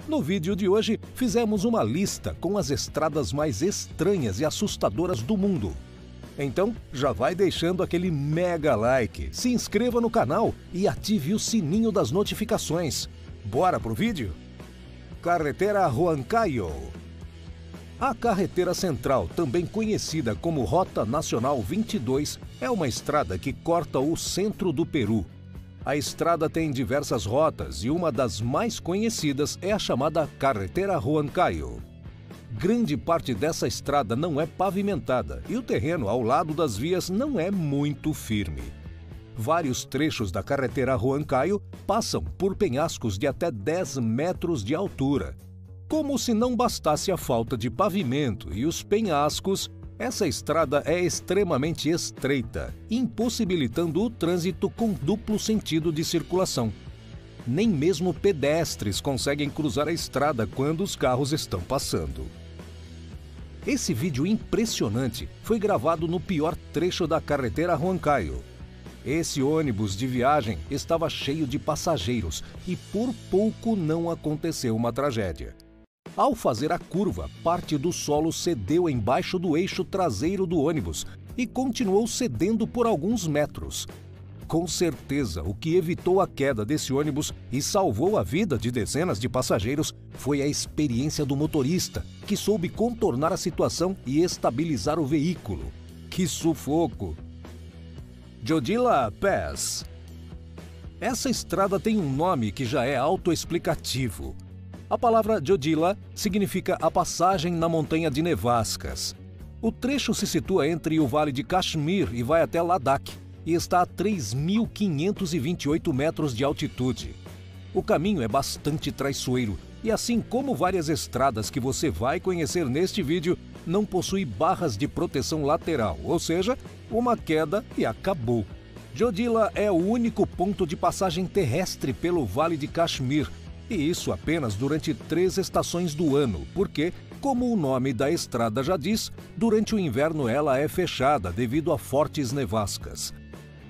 No vídeo de hoje, fizemos uma lista com as estradas mais estranhas e assustadoras do mundo. Então, já vai deixando aquele mega like, se inscreva no canal e ative o sininho das notificações. Bora pro vídeo? Carretera Huancayo. A Carretera Central, também conhecida como Rota Nacional 22, é uma estrada que corta o centro do Peru. A estrada tem diversas rotas e uma das mais conhecidas é a chamada Carretera Huancayo. Grande parte dessa estrada não é pavimentada e o terreno ao lado das vias não é muito firme. Vários trechos da Carretera Huancayo passam por penhascos de até 10 metros de altura. Como se não bastasse a falta de pavimento e os penhascos, essa estrada é extremamente estreita, impossibilitando o trânsito com duplo sentido de circulação. Nem mesmo pedestres conseguem cruzar a estrada quando os carros estão passando. Esse vídeo impressionante foi gravado no pior trecho da Carretera Huancayo. Esse ônibus de viagem estava cheio de passageiros e por pouco não aconteceu uma tragédia. Ao fazer a curva, parte do solo cedeu embaixo do eixo traseiro do ônibus e continuou cedendo por alguns metros. Com certeza, o que evitou a queda desse ônibus e salvou a vida de dezenas de passageiros foi a experiência do motorista, que soube contornar a situação e estabilizar o veículo. Que sufoco! Jodila Pass. Essa estrada tem um nome que já é autoexplicativo. A palavra Jodila significa a passagem na montanha de nevascas. O trecho se situa entre o Vale de Kashmir e vai até Ladakh e está a 3.528 metros de altitude. O caminho é bastante traiçoeiro e, assim como várias estradas que você vai conhecer neste vídeo, não possui barras de proteção lateral, ou seja, uma queda e acabou. Jodila é o único ponto de passagem terrestre pelo Vale de Kashmir, e isso apenas durante 3 estações do ano, porque, como o nome da estrada já diz, durante o inverno ela é fechada devido a fortes nevascas.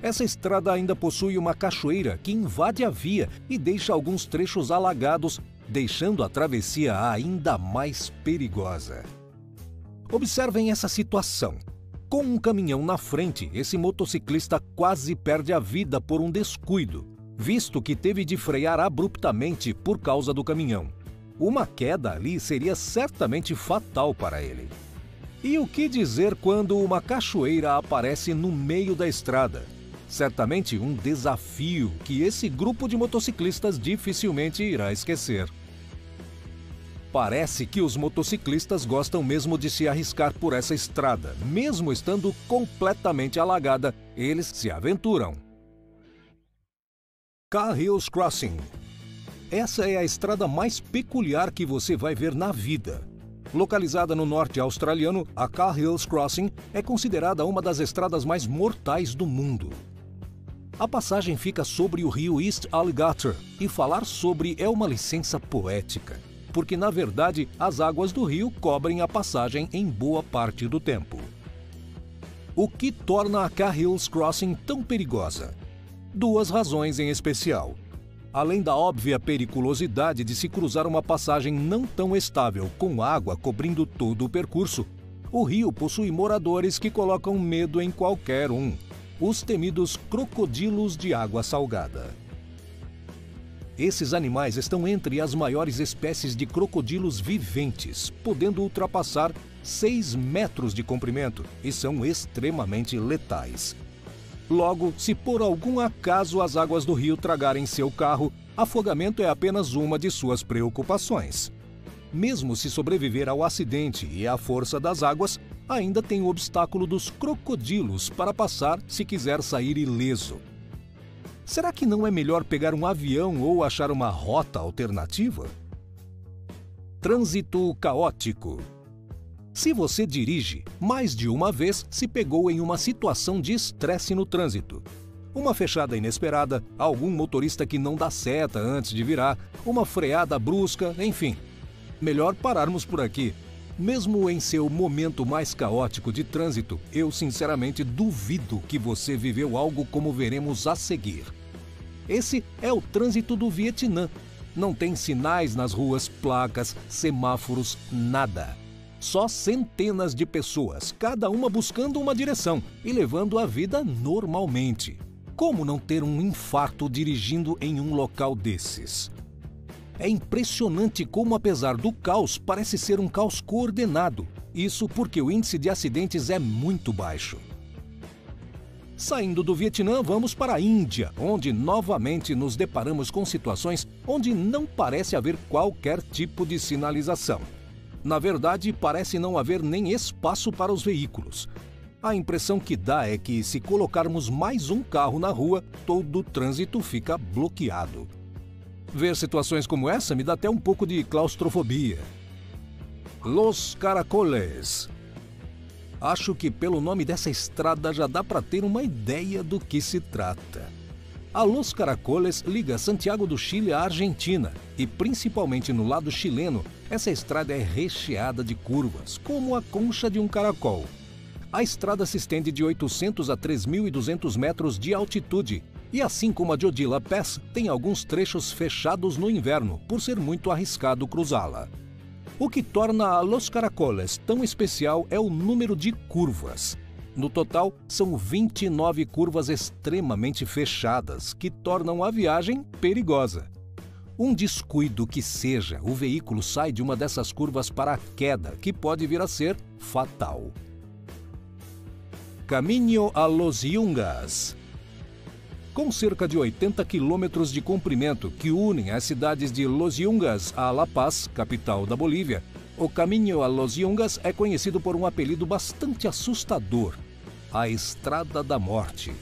Essa estrada ainda possui uma cachoeira que invade a via e deixa alguns trechos alagados, deixando a travessia ainda mais perigosa. Observem essa situação. Com um caminhão na frente, esse motociclista quase perde a vida por um descuido, visto que teve de frear abruptamente por causa do caminhão. Uma queda ali seria certamente fatal para ele. E o que dizer quando uma cachoeira aparece no meio da estrada? Certamente um desafio que esse grupo de motociclistas dificilmente irá esquecer. Parece que os motociclistas gostam mesmo de se arriscar por essa estrada. Mesmo estando completamente alagada, eles se aventuram. Car Hills Crossing. Essa é a estrada mais peculiar que você vai ver na vida. Localizada no norte australiano, a Car Hills Crossing é considerada uma das estradas mais mortais do mundo. A passagem fica sobre o rio East Alligator e falar sobre é uma licença poética, porque na verdade as águas do rio cobrem a passagem em boa parte do tempo. O que torna a Car Hills Crossing tão perigosa? 2 razões em especial. Além da óbvia periculosidade de se cruzar uma passagem não tão estável com água cobrindo todo o percurso, o rio possui moradores que colocam medo em qualquer um, os temidos crocodilos de água salgada. Esses animais estão entre as maiores espécies de crocodilos viventes, podendo ultrapassar 6 metros de comprimento e são extremamente letais. Logo, se por algum acaso as águas do rio tragarem seu carro, afogamento é apenas uma de suas preocupações. Mesmo se sobreviver ao acidente e à força das águas, ainda tem o obstáculo dos crocodilos para passar se quiser sair ileso. Será que não é melhor pegar um avião ou achar uma rota alternativa? Trânsito caótico. Se você dirige, mais de uma vez se pegou em uma situação de estresse no trânsito. Uma fechada inesperada, algum motorista que não dá seta antes de virar, uma freada brusca, enfim. Melhor pararmos por aqui. Mesmo em seu momento mais caótico de trânsito, eu sinceramente duvido que você viveu algo como veremos a seguir. Esse é o trânsito do Vietnã. Não tem sinais nas ruas, placas, semáforos, nada. Só centenas de pessoas, cada uma buscando uma direção e levando a vida normalmente. Como não ter um infarto dirigindo em um local desses? É impressionante como, apesar do caos, parece ser um caos coordenado. Isso porque o índice de acidentes é muito baixo. Saindo do Vietnã, vamos para a Índia, onde novamente nos deparamos com situações onde não parece haver qualquer tipo de sinalização. Na verdade, parece não haver nem espaço para os veículos. A impressão que dá é que, se colocarmos mais um carro na rua, todo o trânsito fica bloqueado. Ver situações como essa me dá até um pouco de claustrofobia. Los Caracoles. Acho que pelo nome dessa estrada já dá para ter uma ideia do que se trata. A Los Caracoles liga Santiago do Chile à Argentina e, principalmente no lado chileno, essa estrada é recheada de curvas, como a concha de um caracol. A estrada se estende de 800 a 3.200 metros de altitude e, assim como a Jodila Pass, tem alguns trechos fechados no inverno, por ser muito arriscado cruzá-la. O que torna a Los Caracoles tão especial é o número de curvas. No total, são 29 curvas extremamente fechadas, que tornam a viagem perigosa. Um descuido que seja, o veículo sai de uma dessas curvas para a queda, que pode vir a ser fatal. Caminho a Los Yungas. Com cerca de 80 quilômetros de comprimento que unem as cidades de Los Yungas a La Paz, capital da Bolívia, o Caminho a Los Yungas é conhecido por um apelido bastante assustador: a Estrada da Morte.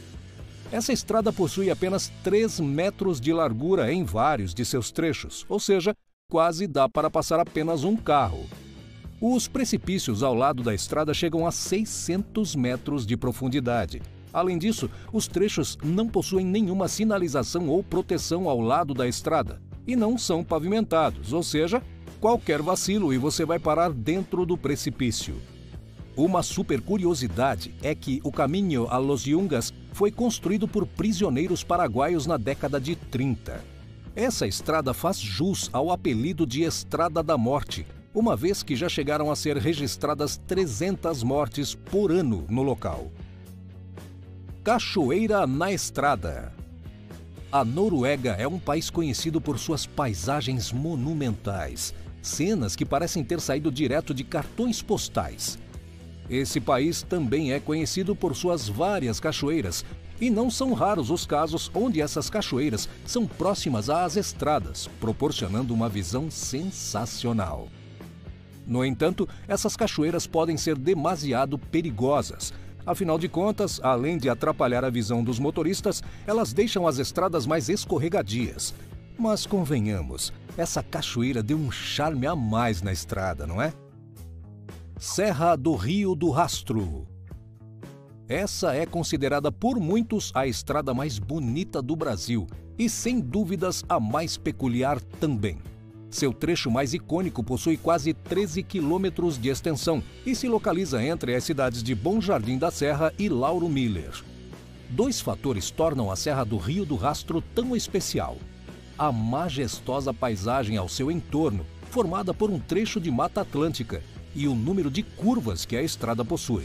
Essa estrada possui apenas 3 metros de largura em vários de seus trechos, ou seja, quase dá para passar apenas um carro. Os precipícios ao lado da estrada chegam a 600 metros de profundidade. Além disso, os trechos não possuem nenhuma sinalização ou proteção ao lado da estrada e não são pavimentados, ou seja, qualquer vacilo e você vai parar dentro do precipício. Uma super curiosidade é que o Caminho a Los Yungas foi construído por prisioneiros paraguaios na década de 30. Essa estrada faz jus ao apelido de Estrada da Morte, uma vez que já chegaram a ser registradas 300 mortes por ano no local. Cachoeira na Estrada. A Noruega é um país conhecido por suas paisagens monumentais, cenas que parecem ter saído direto de cartões postais. Esse país também é conhecido por suas várias cachoeiras, e não são raros os casos onde essas cachoeiras são próximas às estradas, proporcionando uma visão sensacional. No entanto, essas cachoeiras podem ser demasiado perigosas. Afinal de contas, além de atrapalhar a visão dos motoristas, elas deixam as estradas mais escorregadias. Mas convenhamos, essa cachoeira deu um charme a mais na estrada, não é? Serra do Rio do Rastro. Essa é considerada por muitos a estrada mais bonita do Brasil e, sem dúvidas, a mais peculiar também. Seu trecho mais icônico possui quase 13 quilômetros de extensão e se localiza entre as cidades de Bom Jardim da Serra e Lauro Miller. 2 fatores tornam a Serra do Rio do Rastro tão especial: a majestosa paisagem ao seu entorno, formada por um trecho de Mata Atlântica, e o número de curvas que a estrada possui.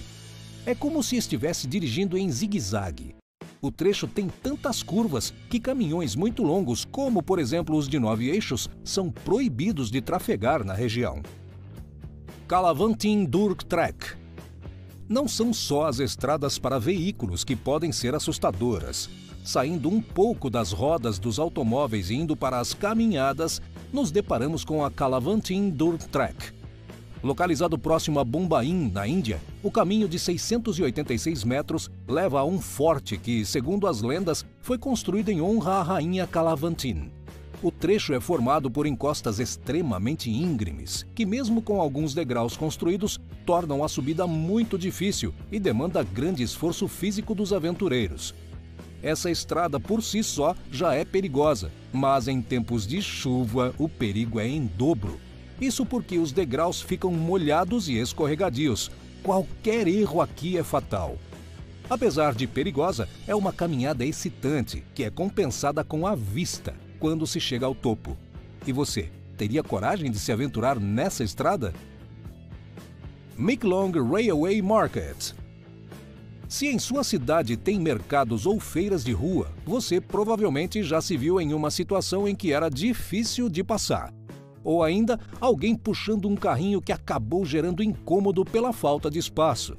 É como se estivesse dirigindo em zigue-zague. O trecho tem tantas curvas que caminhões muito longos, como por exemplo os de 9 eixos, são proibidos de trafegar na região. Kalavantin Durg Trek. Não são só as estradas para veículos que podem ser assustadoras. Saindo um pouco das rodas dos automóveis e indo para as caminhadas, nos deparamos com a Kalavantin Durg Trek. Localizado próximo a Bombaim, na Índia, o caminho de 686 metros leva a um forte que, segundo as lendas, foi construído em honra à rainha Kalavantin. O trecho é formado por encostas extremamente íngremes, que mesmo com alguns degraus construídos, tornam a subida muito difícil e demanda grande esforço físico dos aventureiros. Essa estrada por si só já é perigosa, mas em tempos de chuva o perigo é em dobro. Isso porque os degraus ficam molhados e escorregadios. Qualquer erro aqui é fatal. Apesar de perigosa, é uma caminhada excitante, que é compensada com a vista quando se chega ao topo. E você, teria coragem de se aventurar nessa estrada? Meeklong Railway Market. Se em sua cidade tem mercados ou feiras de rua, você provavelmente já se viu em uma situação em que era difícil de passar. Ou ainda, alguém puxando um carrinho que acabou gerando incômodo pela falta de espaço.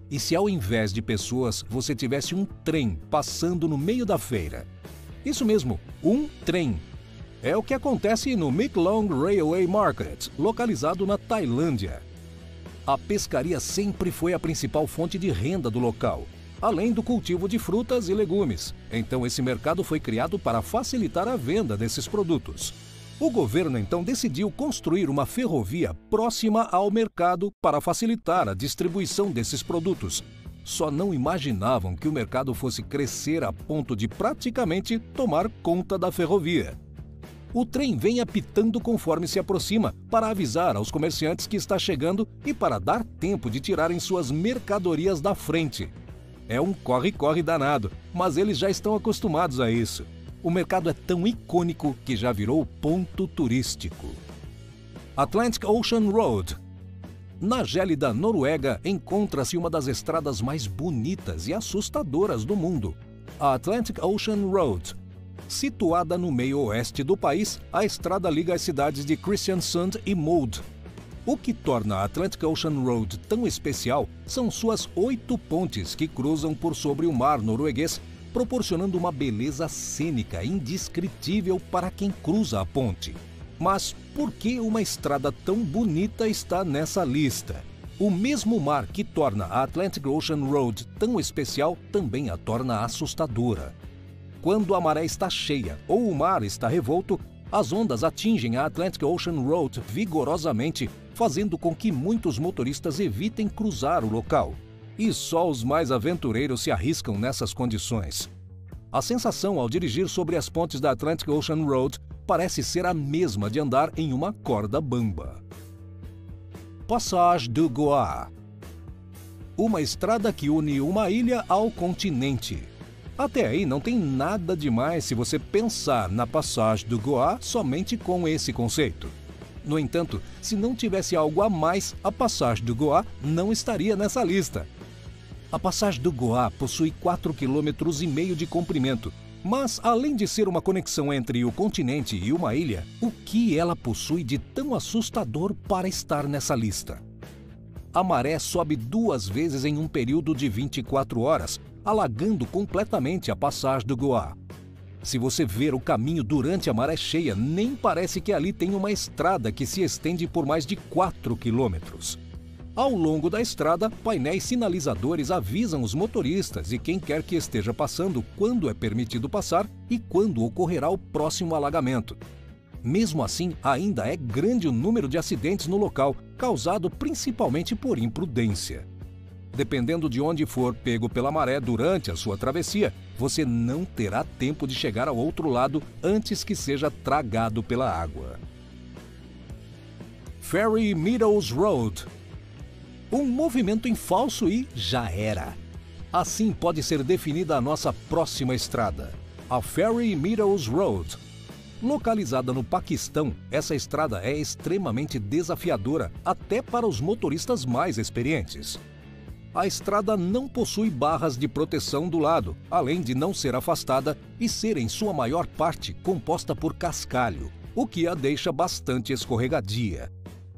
E se ao invés de pessoas, você tivesse um trem passando no meio da feira? Isso mesmo, um trem. É o que acontece no Meeklong Railway Market, localizado na Tailândia. A pescaria sempre foi a principal fonte de renda do local, além do cultivo de frutas e legumes. Então esse mercado foi criado para facilitar a venda desses produtos. O governo então decidiu construir uma ferrovia próxima ao mercado para facilitar a distribuição desses produtos. Só não imaginavam que o mercado fosse crescer a ponto de praticamente tomar conta da ferrovia. O trem vem apitando conforme se aproxima, para avisar aos comerciantes que está chegando e para dar tempo de tirarem suas mercadorias da frente. É um corre-corre danado, mas eles já estão acostumados a isso. O mercado é tão icônico que já virou ponto turístico. Atlantic Ocean Road. Na gélida Noruega encontra-se uma das estradas mais bonitas e assustadoras do mundo, a Atlantic Ocean Road. Situada no meio oeste do país, a estrada liga as cidades de Kristiansund e Molde. O que torna a Atlantic Ocean Road tão especial são suas 8 pontes que cruzam por sobre o mar norueguês, proporcionando uma beleza cênica indescritível para quem cruza a ponte. Mas por que uma estrada tão bonita está nessa lista? O mesmo mar que torna a Atlantic Ocean Road tão especial também a torna assustadora. Quando a maré está cheia ou o mar está revolto, as ondas atingem a Atlantic Ocean Road vigorosamente, fazendo com que muitos motoristas evitem cruzar o local. E só os mais aventureiros se arriscam nessas condições. A sensação ao dirigir sobre as pontes da Atlantic Ocean Road parece ser a mesma de andar em uma corda bamba. Passage du Goa. Uma estrada que une uma ilha ao continente. Até aí não tem nada demais se você pensar na Passage du Goa somente com esse conceito. No entanto, se não tivesse algo a mais, a Passage du Goa não estaria nessa lista. A Passage du Goa possui 4,5 km de comprimento, mas além de ser uma conexão entre o continente e uma ilha, o que ela possui de tão assustador para estar nessa lista? A maré sobe 2 vezes em um período de 24 horas, alagando completamente a Passage du Goa. Se você ver o caminho durante a maré cheia, nem parece que ali tem uma estrada que se estende por mais de 4 quilômetros. Ao longo da estrada, painéis sinalizadores avisam os motoristas e quem quer que esteja passando quando é permitido passar e quando ocorrerá o próximo alagamento. Mesmo assim, ainda é grande o número de acidentes no local, causado principalmente por imprudência. Dependendo de onde for pego pela maré durante a sua travessia, você não terá tempo de chegar ao outro lado antes que seja tragado pela água. Ferry Meadows Road. Um movimento em falso e já era. Assim pode ser definida a nossa próxima estrada, a Ferry Meadows Road. Localizada no Paquistão, essa estrada é extremamente desafiadora até para os motoristas mais experientes. A estrada não possui barras de proteção do lado, além de não ser afastada e ser em sua maior parte composta por cascalho, o que a deixa bastante escorregadia.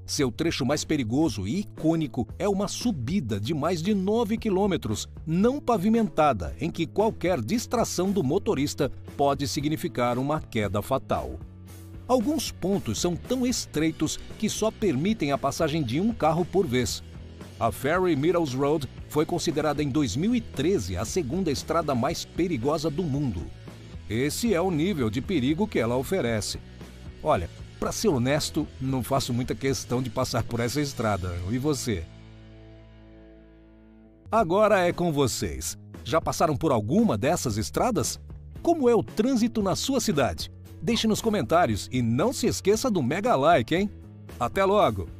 Seu trecho mais perigoso e icônico é uma subida de mais de 9 quilômetros, não pavimentada, em que qualquer distração do motorista pode significar uma queda fatal. Alguns pontos são tão estreitos que só permitem a passagem de um carro por vez. A Ferry Meadows Road foi considerada em 2013 a segunda estrada mais perigosa do mundo. Esse é o nível de perigo que ela oferece. Olha, para ser honesto, não faço muita questão de passar por essa estrada. E você? Agora é com vocês. Já passaram por alguma dessas estradas? Como é o trânsito na sua cidade? Deixe nos comentários e não se esqueça do mega like, hein? Até logo!